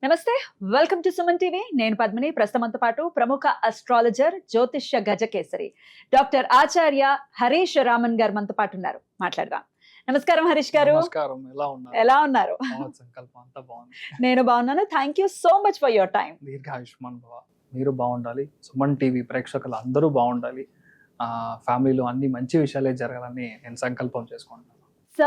నమస్తే, welcome to Suman TV. నేను పద్మిని. ప్రస్తుతంతో పాటు ప్రముఖ అస్ట్రాలజర్, జ్యోతిష్య గజకేసరి డాక్టర్ ఆచార్య హరీష్ రామన్ గారు మనతో పాటు ఉన్నారు. మాట్లాడదాం. నమస్కారం హరీష్ గారు. నమస్కారం. ఎలా ఉన్నారు? సంకల్పం అంతా బాగుంది. నేను బాగున్నాను. Thank you so much for your time. దీర్ఘాయుష్మాన్ భవ. మీరు బాగుండాలి, సుమన్ టీవీ ప్రేక్షకులు అందరూ బాగుండాలి, ఫ్యామిలీలో అన్ని మంచి విషయాలే జరగాలని నేను సంకల్పం చేసుకుంటున్నాను. సో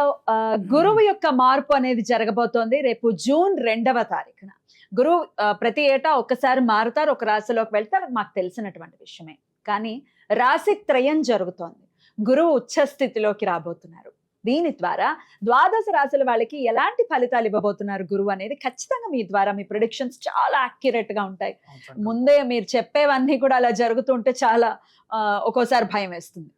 గురువు యొక్క మార్పు అనేది జరగబోతోంది రేపు జూన్ 2వ తారీఖున. గురువు ప్రతి ఏటా ఒక్కసారి మారుతారు, ఒక రాశిలోకి వెళ్తారు, మాకు తెలిసినటువంటి విషయమే. కానీ రాశి త్రయం జరుగుతోంది. గురువు ఉచ్చ స్థితిలోకి రాబోతున్నారు. దీని ద్వారా ద్వాదశ రాశుల వాళ్ళకి ఎలాంటి ఫలితాలు ఇవ్వబోతున్నారు గురువు అనేది ఖచ్చితంగా మీ ద్వారా మీ ప్రిడిక్షన్స్ చాలా యాక్యురేట్ గా ఉంటాయి. ముందే మీరు చెప్పేవన్నీ కూడా అలా జరుగుతుంటే చాలా ఒక్కోసారి భయం వేస్తుంది.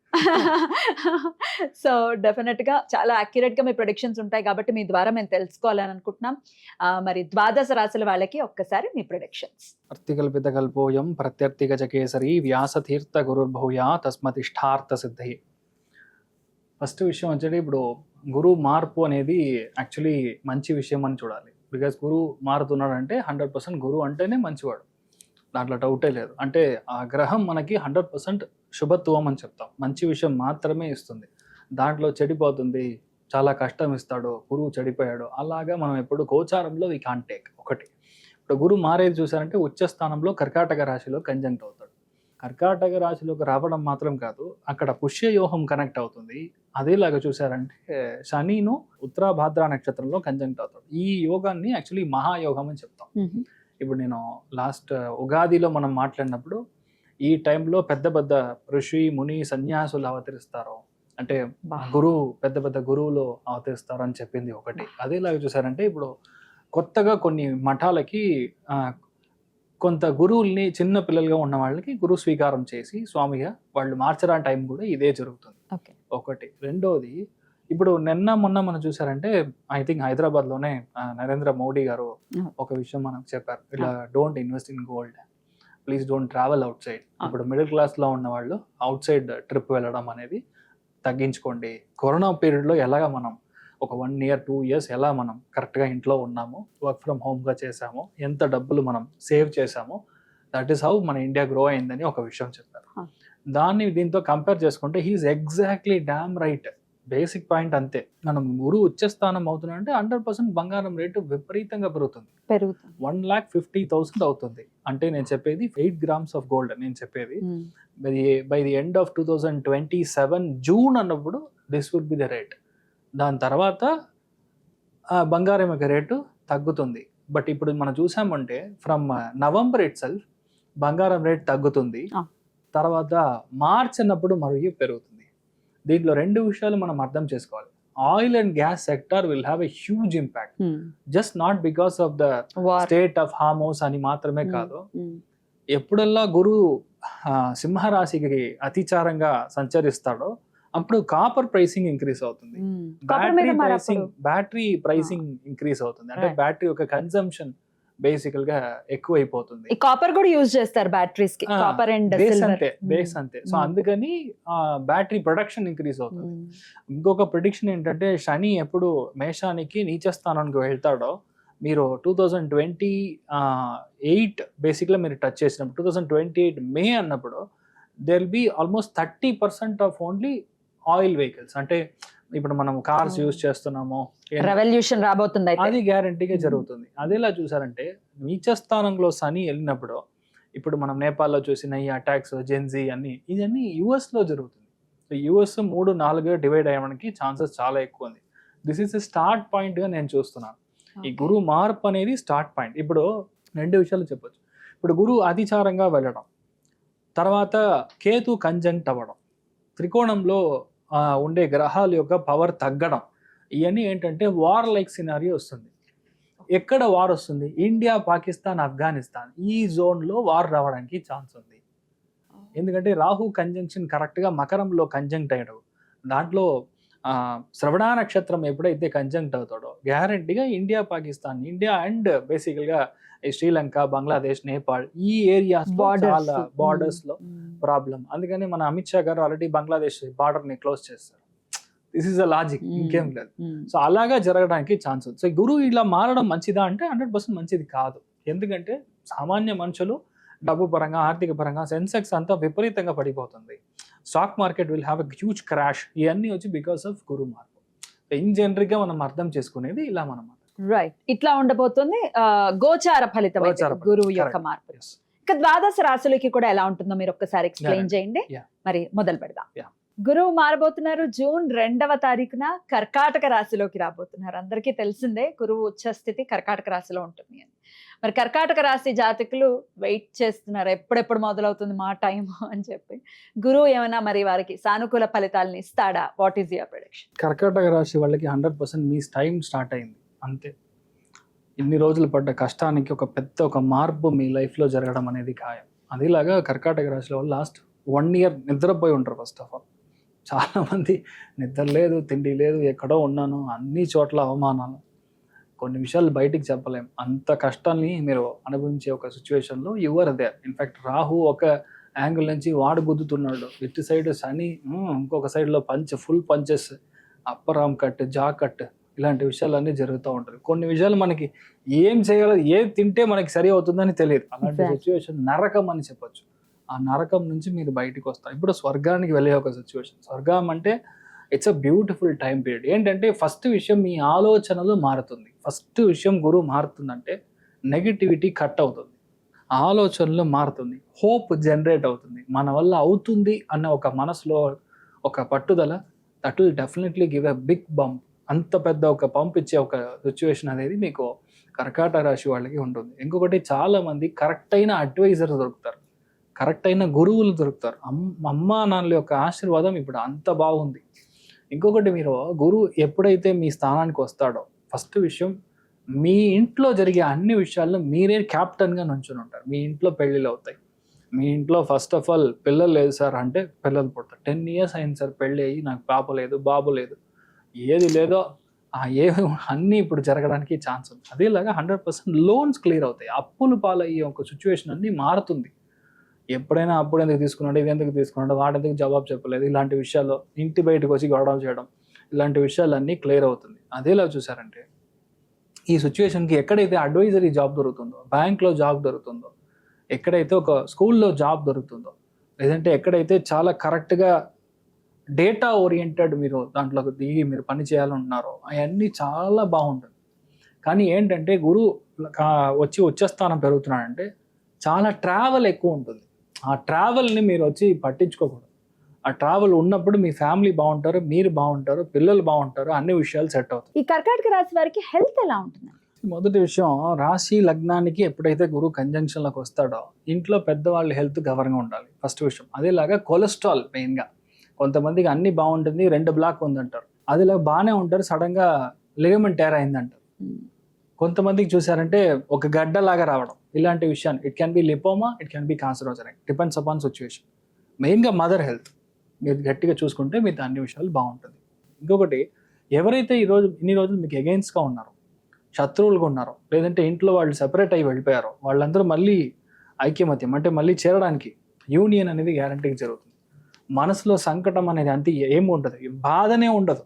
సో డెఫినెట్ గా చాలా యాక్యురేట్ గా మీ ప్రొడిక్షన్స్ ఉంటాయి కాబట్టి మీ ద్వారా మేము తెలుసుకోవాలని అనుకుంటున్నాం. మరి ద్వాదశ రాశుల వాళ్ళకి ఒక్కసారి మీ ప్రొడిక్షన్స్. అర్థికల్పిత కల్పోయం ప్రత్యర్థి గజకేసరి వ్యాసతీర్థ గురుర్భూయా తస్మతిష్టార్థ సిద్ధి. ఫస్ట్ విషయం వచ్చేది, ఇప్పుడు గురువు మార్పు అనేది యాక్చువల్లీ మంచి విషయం అని చూడాలి. బికాస్ గురువు మారుతున్నాడు అంటే 100% గురువు అంటేనే మంచివాడు, దాంట్లో డౌటే లేదు. అంటే ఆ గ్రహం మనకి 100% శుభత్వం అని చెప్తాం. మంచి విషయం మాత్రమే ఇస్తుంది. దాంట్లో చెడిపోతుంది, చాలా కష్టం ఇస్తాడు, గురువు చెడిపోయాడు అలాగా మనం ఎప్పుడు గోచారంలో వీ కాంట్ టేక్. ఒకటి, ఇప్పుడు గురువు మారేది చూసారంటే ఉచ్చ స్థానంలో కర్కాటక రాశిలో కంజంక్ట్ అవుతాడు. కర్కాటక రాశిలోకి రావడం మాత్రం కాదు, అక్కడ పుష్యయోహం కనెక్ట్ అవుతుంది. అదేలాగా చూసారంటే శనిను ఉత్తరాభాద్ర నక్షత్రంలో కంజంక్ట్ అవుతాడు. ఈ యోగాన్ని యాక్చువల్లీ మహాయోగం అని చెప్తాం. ఇప్పుడు నేను లాస్ట్ ఉగాదిలో మనం మాట్లాడినప్పుడు ఈ టైంలో పెద్ద పెద్ద ఋషి ముని సన్యాసులు అవతరిస్తారు, అంటే గురువు పెద్ద పెద్ద గురువులు అవతరిస్తారు అని చెప్పింది ఒకటి. అదేలాగా చూసారంటే ఇప్పుడు కొత్తగా కొన్ని మఠాలకి కొంత గురువుల్ని చిన్న పిల్లలుగా ఉన్న వాళ్ళకి గురువు స్వీకారం చేసి స్వామిగా వాళ్ళు మార్చడానికి టైం కూడా ఇదే జరుగుతుంది. ఒకటి. రెండోది, ఇప్పుడు నిన్న మొన్న మనం చూసారంటే ఐ థింక్ హైదరాబాద్లోనే నరేంద్ర మోడీ గారు ఒక విషయం మనకు చెప్పారు, ఇలా don't invest in gold, please don't travel out side. ఇప్పుడు మిడిల్ క్లాస్లో ఉన్న వాళ్ళు అవుట్ సైడ్ ట్రిప్ వెళ్ళడం అనేది తగ్గించుకోండి. కరోనా పీరియడ్లో ఎలాగా మనం ఒక 1 year 2 years ఎలా మనం కరెక్ట్గా ఇంట్లో ఉన్నాము, వర్క్ ఫ్రమ్ హోమ్గా చేసాము, ఎంత డబ్బులు మనం సేవ్ చేసామో, దట్ ఈస్ హౌ మన ఇండియా గ్రో అయిందని ఒక విషయం చెప్పారు. దాన్ని దీంతో కంపేర్ చేసుకుంటే he is exactly damn right. Basic point అంతే. మనం గురువు ఉచ్చస్థానం అవుతున్నా అంటే 100% బంగారం రేటు విపరీతంగా పెరుగుతుంది. 1,50,000 అవుతుంది. అంటే నేను చెప్పేది 8 grams ఆఫ్ గోల్డ్. నేను చెప్పేది by the end of 2027 June అన్నప్పుడు this would be the rate. దాని తర్వాత బంగారం యొక్క రేటు తగ్గుతుంది. బట్ ఇప్పుడు మనం చూసామంటే ఫ్రమ్ నవంబర్ ఇట్ సెల్ఫ్ బంగారం రేట్ తగ్గుతుంది, తర్వాత మార్చ్ అన్నప్పుడు మరియు పెరుగుతుంది. దీంట్లో 2 విషయాలు మనం అర్థం చేసుకోవాలి. Oil and gas sector will have a huge impact, just not because of the state of Hormuz అని మాత్రమే కాదు. ఎప్పుడల్లా గురువు సింహరాశికి అతిచారంగా సంచరిస్తాడో అప్పుడు కాపర్ ప్రైసింగ్ ఇంక్రీజ్ అవుతుంది, బ్యాటరీ ప్రైసింగ్ ఇంక్రీజ్ అవుతుంది. అంటే బ్యాటరీ యొక్క కన్సంప్షన్ బేసికల్ గా ఎక్కువైపోతుంది. కాపర్ కూడా యూజ్ చేస్తారు బ్యాటరీస్ కి, కాపర్ అండ్ బేస్ అంతే. సో అందుకని బ్యాటరీ ప్రొడక్షన్ ఇంక్రీజ్ అవుతుంది. ఇంకొక ప్రిడిక్షన్ ఏంటంటే శని ఎప్పుడు మేషానికి నీచ స్థానానికి వెళ్తాడో, మీరు 2028 బేసిక్గా మీరు టచ్ చేసినప్పుడు 2028 మే అన్నప్పుడు there will be almost 30% of only oil vehicles. అంటే ఇప్పుడు మనం కార్స్ యూజ్ చేస్తున్నాము, రెవల్యూషన్ రాబోతుంది, అది గ్యారంటీగా జరుగుతుంది. అదేలా చూసారంటే నీచ స్థానంలో శని వెళ్ళినప్పుడు, ఇప్పుడు మనం నేపాల్లో చూసిన ఈ అటాక్స్ జెన్జీ అన్ని ఇవన్నీ యుఎస్ లో జరుగుతుంది. సో యుఎస్ 3-4గా డివైడ్ అయ్యడానికి ఛాన్సెస్ చాలా ఎక్కువ ఉంది. దిస్ ఈస్ స్టార్ట్ పాయింట్ గా నేను చూస్తున్నాను. ఈ గురువు మార్పు అనేది స్టార్ట్ పాయింట్. ఇప్పుడు 2 విషయాలు చెప్పొచ్చు. ఇప్పుడు గురువు అతిచారంగా వెళ్ళడం, తర్వాత కేతు కంజంక్ట్ అవ్వడం, త్రికోణంలో ఉండే గ్రహాల యొక్క పవర్ తగ్గడం, ఇవన్నీ ఏంటంటే వార్ లైక్ సినారియో వస్తుంది. ఎక్కడ వార్ వస్తుంది? ఇండియా, పాకిస్తాన్, ఆఫ్ఘనిస్తాన్ ఈ జోన్లో వార్ రావడానికి ఛాన్స్ ఉంది. ఎందుకంటే రాహు కంజంక్షన్ కరెక్ట్గా మకరంలో కంజంక్ట్ అయ్యాడు. దాంట్లో శ్రవణ నక్షత్రం ఎప్పుడైతే కంజంక్ట్ అవుతాడో గ్యారంటీగా ఇండియా, పాకిస్తాన్, ఇండియా అండ్ బేసికల్గా శ్రీలంక, బంగ్లాదేశ్, నేపాల్ ఈ ఏరియాస్ చాలా బార్డర్స్ లో ప్రాబ్లం. అందుకని మన అమిత్ షా గారు ఆల్రెడీ బంగ్లాదేశ్ బార్డర్ ని క్లోజ్ చేస్తారు. This is a logic, Hmm. ఇంకేం లేదు. సో అలాగా జరగడానికి ఛాన్స్ ఉంది. సో గురువు ఇలా మారడం మంచిదా అంటే 100% మంచిది కాదు. ఎందుకంటే సామాన్య మనుషులు డబ్బు పరంగా, ఆర్థిక పరంగా సెన్సెక్స్ అంతా విపరీతంగా పడిపోతుంది. Stock market will have a huge crash. ఇవన్నీ వచ్చి బికాస్ ఆఫ్ గురు మార్పు. ఇన్ జనరిక్ గా మనం అర్థం చేసుకునేది ఇలా మనం. రైట్, ఇట్లా ఉండబోతుంది గోచార ఫలితం అయితే గోచార ఫలితం. గురువు యొక్క Correct. మార్పు. Yes. ఇక ద్వాదశ రాశులకి కూడా ఎలా ఉంటుందో మీరు ఒక్కసారి ఎక్స్ప్లెయిన్ Yeah. చేయండి. Yeah. మరి మొదలు పెడదాం. Yeah. గురువు మారబోతున్నారు జూన్ 2వ తారీఖున కర్కాటక రాశిలోకి రాబోతున్నారు. అందరికీ తెలిసిందే గురువు ఉచ్చ స్థితి కర్కాటక రాశిలో ఉంటుంది అని. మరి కర్కాటక రాశి జాతకులు వెయిట్ చేస్తున్నారు ఎప్పుడెప్పుడు మొదలవుతుంది మా టైం అని చెప్పి. గురువు ఏమైనా మరి వారికి సానుకూల ఫలితాలను ఇస్తాడా? What is your prediction? కర్కాటక రాశి వాళ్ళకి 100% మీ టైం స్టార్ట్ అయింది అంతే. ఇన్ని రోజులు పడ్డ కష్టానికి ఒక మార్పు మీ లైఫ్లో జరగడం అనేది ఖాయం. అదేలాగా కర్కాటక రాశిలో వాళ్ళు లాస్ట్ 1 year నిద్రపోయి ఉంటారు. ఫస్ట్ ఆఫ్ ఆల్ చాలామంది నిద్ర లేదు, తిండి లేదు, ఎక్కడో ఉన్నాను, అన్ని చోట్ల అవమానాలు, కొన్ని విషయాలు బయటికి చెప్పలేం. అంత కష్టాన్ని మీరు అనుభవించే ఒక సిచ్యువేషన్లో యువర్ దేర్. ఇన్ఫ్యాక్ట్ రాహు ఒక యాంగిల్ నుంచి వాడు గుద్దుతున్నాడు, ఇటు సైడ్ శని, ఇంకొక సైడ్లో full punches, upper arm cut, జా కట్, ఇలాంటి విషయాలన్నీ జరుగుతూ ఉంటాయి. కొన్ని విషయాలు మనకి ఏం చేయాలో, ఏది తింటే మనకి సరి అవుతుందని తెలియదు. అలాంటి సిచ్యువేషన్ నరకం అని చెప్పొచ్చు. ఆ నరకం నుంచి మీరు బయటకు వస్తారు. ఇప్పుడు స్వర్గానికి వెళ్ళే ఒక సిచ్యువేషన్. స్వర్గం అంటే it's a beautiful time period. ఏంటంటే ఫస్ట్ విషయం మీ ఆలోచనలు మారుతుంది. ఫస్ట్ విషయం గురువు మారుతుందంటే నెగిటివిటీ కట్ అవుతుంది, ఆలోచనలు మారుతుంది, హోప్ జనరేట్ అవుతుంది. మన వల్ల అవుతుంది అన్న ఒక మనసులో ఒక పట్టుదల, that will definitely give a big bump. అంత పెద్ద ఒక పంప్ ఇచ్చే ఒక సిచ్యువేషన్ అనేది మీకు కర్కాటక రాశి వాళ్ళకి ఉంటుంది. ఇంకొకటి, చాలామంది కరెక్ట్ అయిన అడ్వైజర్ దొరుకుతారు, కరెక్ట్ అయిన గురువులు దొరుకుతారు. అమ్మా నాన్నల యొక్క ఆశీర్వాదం ఇప్పుడు అంత బాగుంది. ఇంకొకటి, మీరు గురువు ఎప్పుడైతే మీ స్థానానికి వస్తాడో ఫస్ట్ విషయం, మీ ఇంట్లో జరిగే అన్ని విషయాల్లో మీరే క్యాప్టెన్గా నుంచుని ఉంటారు. మీ ఇంట్లో పెళ్ళిళ్ళు అవుతాయి. మీ ఇంట్లో ఫస్ట్ ఆఫ్ ఆల్ పిల్లలు లేదు సార్ అంటే పిల్లలు పుడతారు. 10 years అయింది సార్ పెళ్ళి అయ్యి, నాకు పాప లేదు, బాబు లేదు, ఏది లేదో అన్నీ ఇప్పుడు జరగడానికి ఛాన్స్ ఉంది. అదేలాగా 100% లోన్స్ క్లియర్ అవుతాయి. అప్పులు పాలయ్యే ఒక సిచ్యువేషన్ అన్నీ మారుతుంది. ఎప్పుడైనా అప్పుడు ఎందుకు తీసుకున్నాడు, ఇది ఎందుకు తీసుకున్నాడు, వాడెందుకు జవాబు చెప్పలేదు, ఇలాంటి విషయాల్లో ఇంటి బయటకు వచ్చి గొడవలు చేయడం, ఇలాంటి విషయాలన్నీ క్లియర్ అవుతుంది. అదేలా చూసారంటే ఈ సిచ్యువేషన్కి ఎక్కడైతే అడ్వైజరీ జాబ్ దొరుకుతుందో, బ్యాంక్లో జాబ్ దొరుకుతుందో, ఎక్కడైతే ఒక స్కూల్లో జాబ్ దొరుకుతుందో, లేదంటే ఎక్కడైతే చాలా కరెక్ట్గా డేటా ఓరియంటెడ్ మీరు దాంట్లోకి దిగి మీరు పని చేయాలనున్నారో అవన్నీ చాలా బాగుంటుంది. కానీ ఏంటంటే గురువు వచ్చి ఉచ్చస్థానం పెరుగుతున్నాడంటే చాలా ట్రావెల్ ఎక్కువ ఉంటుంది. ఆ ట్రావెల్ని మీరు వచ్చి పట్టించుకోకూడదు. ఆ ట్రావెల్ ఉన్నప్పుడు మీ ఫ్యామిలీ బాగుంటారు, మీరు బాగుంటారు, పిల్లలు బాగుంటారు, అన్ని విషయాలు సెట్ అవుతాయి. ఈ కర్కాటక రాశి వారికి హెల్త్ ఎలా ఉంటుంది? మొదటి విషయం, రాశి లగ్నానికి ఎప్పుడైతే గురువు కంజంక్షన్లోకి వస్తాడో ఇంట్లో పెద్దవాళ్ళ హెల్త్ గవర్నగా ఉండాలి ఫస్ట్ విషయం. అదేలాగా కొలెస్ట్రాల్ మెయిన్గా, కొంతమందికి అన్ని బాగుంటుంది, 2 బ్లాక్ ఉందంటారు, అదిలా బాగానే ఉంటారు, సడన్గా లిగమెంట్ టేర్ అయిందంటారు. కొంతమందికి చూసారంటే ఒక గడ్డలాగా రావడం, ఇలాంటి విషయాన్ని, it can be lipoma, it can be carcinogenic, depends upon situation. మెయిన్గా మదర్ హెల్త్ మీరు గట్టిగా చూసుకుంటే మీకు అన్ని విషయాలు బాగుంటుంది. ఇంకొకటి, ఎవరైతే ఇన్ని రోజులు మీకు అగెయిన్స్ట్గా ఉన్నారో, శత్రువులుగా ఉన్నారో, లేదంటే ఇంట్లో వాళ్ళు సెపరేట్ అయ్యి వెళ్ళిపోయారో, వాళ్ళందరూ మళ్ళీ ఐక్యమత్యం అంటే మళ్ళీ చేరడానికి యూనియన్ అనేది గ్యారంటీగా జరుగుతుంది. మనసులో సంకటం అనేది అంత ఏమి ఉండదు, బాధనే ఉండదు,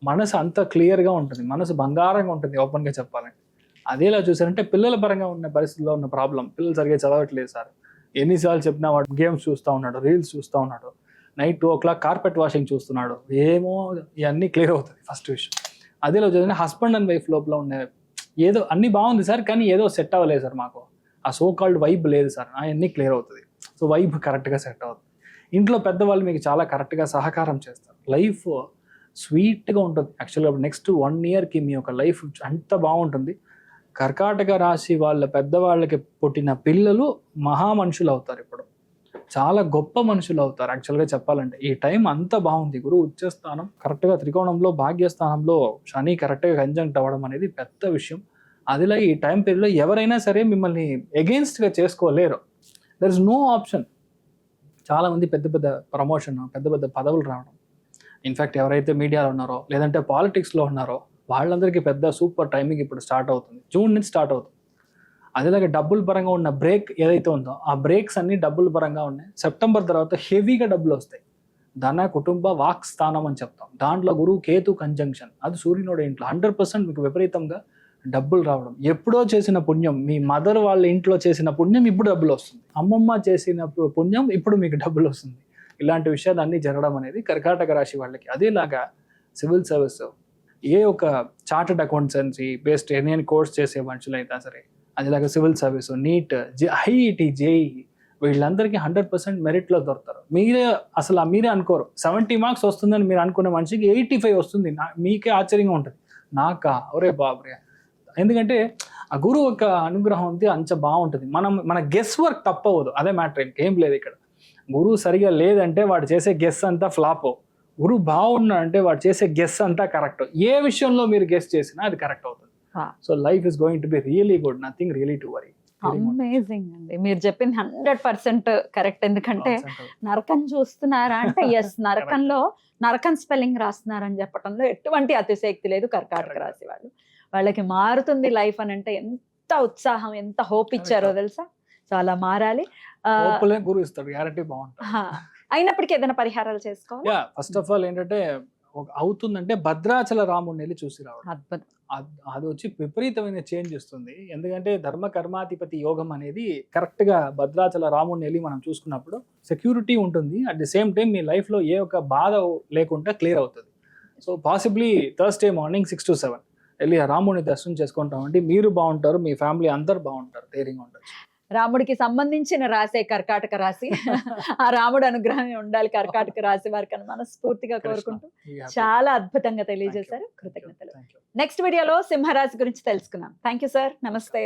మనసు అంత క్లియర్గా ఉంటుంది, మనసు బంగారంగా ఉంటుంది ఓపెన్గా చెప్పాలంటే. అదేలా చూసారంటే పిల్లల పరంగా ఉన్న పరిస్థితుల్లో ఉన్న ప్రాబ్లం, పిల్లలు సరిగ్గా చదవట్లేదు సార్, ఎన్నిసార్లు చెప్పినా వాడు గేమ్స్ చూస్తూ ఉన్నాడు, రీల్స్ చూస్తూ ఉన్నాడు, నైట్ 2 o'clock కార్పెట్ వాషింగ్ చూస్తున్నాడు, ఏమో ఇవన్నీ క్లియర్ అవుతుంది ఫస్ట్ విషయం. అదేలో చూడండి, హస్బెండ్ అండ్ వైఫ్ లోపల ఉన్న ఏదో అన్నీ బాగుంది సార్, కానీ ఏదో సెట్ అవ్వలేదు సార్, మాకు ఆ సో కాల్డ్ వైబ్ లేదు సార్, అవన్నీ క్లియర్ అవుతుంది. సో వైబ్ కరెక్ట్గా సెట్ అవుతుంది. ఇంట్లో పెద్దవాళ్ళు మీకు చాలా కరెక్ట్గా సహకారం చేస్తారు. లైఫ్ స్వీట్గా ఉంటుంది. యాక్చువల్గా నెక్స్ట్ 1 yearకి మీ యొక్క లైఫ్ అంత బాగుంటుంది. కర్కాటక రాశి వాళ్ళ పెద్దవాళ్ళకి పుట్టిన పిల్లలు మహా మనుషులు అవుతారు, ఇప్పుడు చాలా గొప్ప మనుషులు అవుతారు. యాక్చువల్గా చెప్పాలంటే ఈ టైం అంత బాగుంది. గురువు ఉచ్చస్థానం కరెక్ట్గా త్రికోణంలో, భాగ్యస్థానంలో శని కరెక్ట్గా కంజంక్ట్ అవ్వడం అనేది పెద్ద విషయం. అదిలా ఈ టైం పీరియడ్లో ఎవరైనా సరే మిమ్మల్ని ఎగెయిన్స్ట్గా చేసుకోలేరు. There is no option. చాలామంది పెద్ద పెద్ద ప్రమోషన్, పెద్ద పెద్ద పదవులు రావడం, ఇన్ఫ్యాక్ట్ ఎవరైతే మీడియాలో ఉన్నారో లేదంటే పాలిటిక్స్లో ఉన్నారో వాళ్ళందరికీ పెద్ద సూపర్ టైమింగ్ ఇప్పుడు స్టార్ట్ అవుతుంది. జూన్ నుంచి స్టార్ట్ అవుతుంది. అదేలాగా డబ్బుల పరంగా ఉన్న బ్రేక్ ఏదైతే ఉందో ఆ బ్రేక్స్ అన్ని డబ్బుల పరంగా ఉన్నాయి. సెప్టెంబర్ తర్వాత హెవీగా డబ్బులు వస్తాయి. ధన కుటుంబ వాక్ స్థానం అని చెప్తాం. దాంట్లో గురువు కేతు కంజంక్షన్, అది సూర్యునోட ఇంట్లో 100% మీకు విపరీతంగా డబ్బులు రావడం. ఎప్పుడో చేసిన పుణ్యం, మీ మదర్ వాళ్ళ ఇంట్లో చేసిన పుణ్యం ఇప్పుడు డబ్బులు వస్తుంది, అమ్మమ్మ చేసిన పుణ్యం ఇప్పుడు మీకు డబ్బులు వస్తుంది. ఇలాంటి విషయాలు అన్నీ జరగడం అనేది కర్కాటక రాశి వాళ్ళకి. అదేలాగా సివిల్ సర్వీస్, ఏ ఒక చార్టెడ్ అకౌంటెన్సీ బేస్డ్ ఎన్ని కోర్స్ చేసే మనుషులు అయితే సరే, అదేలాగా civil service, NEET, IIT, JEE, వీళ్ళందరికీ 100% మెరిట్లో దొరుకుతారు. మీరే అనుకోరు 70 మార్క్స్ వస్తుందని మీరు అనుకునే మనిషికి 85 వస్తుంది. మీకే ఆశ్చర్యంగా ఉంటుంది. నాకా ఒరే బాబురే, ఎందుకంటే ఆ గురువు యొక్క అనుగ్రహం ఉంది, అంత బాగుంటుంది. మన గెస్ వర్క్ తప్పవదు, అదే మ్యాటర్. ఇంకేం లేదు ఇక్కడ. గురువు సరిగా లేదంటే వాడు చేసే గెస్ అంతా ఫ్లాప్. గురువు బాగున్నాడంటే వాడు చేసే గెస్ అంతా కరెక్ట్. ఏ విషయంలో మీరు గెస్ చేసినా అది కరెక్ట్ అవుతుంది. So life is going to be really good, nothing really to worry. Amazing అండి, మీరు చెప్పింది 100% కరెక్ట్. ఎందుకంటే నరకం చూస్తున్నారా అంటే ఎస్, నరకంలో నరకం స్పెల్లింగ్ రాస్తున్నారని చెప్పడంలో ఎటువంటి అతిశయక్తి లేదు. కర్కాటక రాశి వాళ్ళకి మారుతుంది లైఫ్ అని అంటే ఎంత ఉత్సాహం, ఎంత హోప్ ఇచ్చారో తెలుసా. సో అలా మారాలి. గురువు ఇస్తాడు, గ్యారంటీ బాగుంటుంది. అయినప్పటికీ ఏదైనా పరిహారాలు చేసుకోవాలి. ఫస్ట్ ఆఫ్ ఆల్ ఏంటంటే అవుతుందంటే భద్రాచల రాముడిని వెళ్ళి చూసి రావడం. అద్భుతం. అది వచ్చి విపరీతమైన చేంజ్ ఇస్తుంది. ఎందుకంటే ధర్మ కర్మాధిపతి యోగం అనేది కరెక్ట్ గా భద్రాచల రాముడిని వెళ్ళి మనం చూసుకున్నప్పుడు సెక్యూరిటీ ఉంటుంది. At the same time me life లో ఏ ఒక్క బాధ లేకుండా క్లియర్ అవుతుంది. So possibly Thursday morning 6 to 7 వెళ్ళి ఆ రాముడిని దర్శనం చేసుకుంటామంటే మీరు బాగుంటారు, మీ ఫ్యామిలీ అందరు బాగుంటారు, ధైర్యంగా ఉంటారు. రాముడికి సంబంధించిన రాసే కర్కాటక రాశి. ఆ రాముడు అనుగ్రహం ఉండాలి కర్కాటక రాశి వారికి అని మనస్ఫూర్తిగా కోరుకుంటూ చాలా అద్భుతంగా తెలియజేశారు. కృతజ్ఞతలు. నెక్స్ట్ వీడియోలో సింహరాశి గురించి తెలుసుకుందాం. Thank you sir. నమస్తే.